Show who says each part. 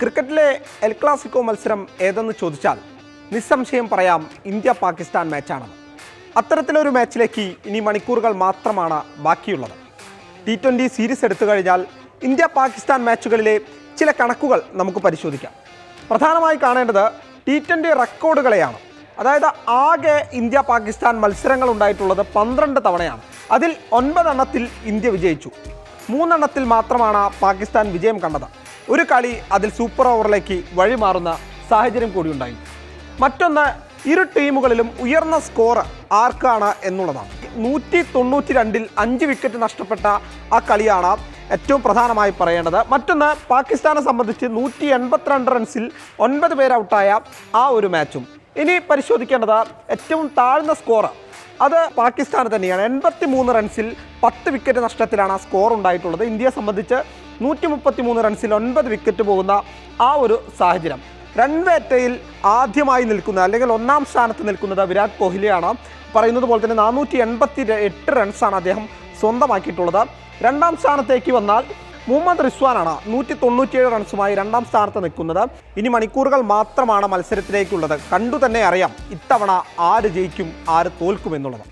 Speaker 1: ക്രിക്കറ്റിലെ El Clasico മത്സരം ഏതെന്ന് ചോദിച്ചാൽ നിസ്സംശയം പറയാം ഇന്ത്യ പാകിസ്ഥാൻ മാച്ചാണെന്ന്. അത്തരത്തിലൊരു മാച്ചിലേക്ക് ഇനി മണിക്കൂറുകൾ മാത്രമാണ് ബാക്കിയുള്ളത്. T20 സീരീസ് എടുത്തു കഴിഞ്ഞാൽ ഇന്ത്യ പാകിസ്ഥാൻ മാച്ചുകളിലെ ചില കണക്കുകൾ നമുക്ക് പരിശോധിക്കാം. പ്രധാനമായി കാണേണ്ടത് T20 റെക്കോർഡുകളെയാണ്. അതായത് ആകെ ഇന്ത്യ പാകിസ്ഥാൻ മത്സരങ്ങൾ ഉണ്ടായിട്ടുള്ളത് 12 തവണയാണ്. അതിൽ 9 എണ്ണത്തിൽ ഇന്ത്യ വിജയിച്ചു. 3 എണ്ണത്തിൽ മാത്രമാണ് പാകിസ്ഥാൻ വിജയം കണ്ടത്. ഒരു കളി അതിൽ സൂപ്പർ ഓവറിലേക്ക് വഴിമാറുന്ന സാഹചര്യം കൂടി ഉണ്ടായി. മറ്റൊന്ന്, ഇരു ടീമുകളിലും ഉയർന്ന സ്കോർ ആർക്കാണ് എന്നുള്ളതാണ്. 192-ൽ 5 വിക്കറ്റ് നഷ്ടപ്പെട്ട ആ കളിയാണ് ഏറ്റവും പ്രധാനമായി പറയേണ്ടത്. മറ്റൊന്ന്, പാകിസ്ഥാനെ സംബന്ധിച്ച് 182 റൺസിൽ 9 പേര് ഔട്ടായ ആ ഒരു മാച്ചും. ഇനി പരിശോധിക്കേണ്ടത് ഏറ്റവും താഴ്ന്ന സ്കോർ, അത് പാകിസ്ഥാന് തന്നെയാണ്. 83 റൺസിൽ 10 വിക്കറ്റ് നഷ്ടത്തിലാണ് ആ സ്കോർ ഉണ്ടായിട്ടുള്ളത്. ഇന്ത്യയെ സംബന്ധിച്ച് 133 റൺസിൽ 9 വിക്കറ്റ് പോകുന്ന ആ ഒരു സാഹചര്യം. റൺവേറ്റയിൽ ആദ്യമായി നിൽക്കുന്ന അല്ലെങ്കിൽ ഒന്നാം സ്ഥാനത്ത് നിൽക്കുന്നത് വിരാട് കോഹ്ലിയാണ്. പറയുന്നത് പോലെ തന്നെ 488 റൺസാണ് അദ്ദേഹം സ്വന്തമാക്കിയിട്ടുള്ളത്. രണ്ടാം സ്ഥാനത്തേക്ക് വന്നാൽ മുഹമ്മദ് റിസ്വാനാണ് 197 റൺസുമായി രണ്ടാം സ്ഥാനത്ത് നിൽക്കുന്നത്. ഇനി മണിക്കൂറുകൾ മാത്രമാണ് മത്സരത്തിലേക്കുള്ളത്. കണ്ടു തന്നെ അറിയാം ഇത്തവണ ആര് ജയിക്കും ആര് തോൽക്കും എന്നുള്ളത്.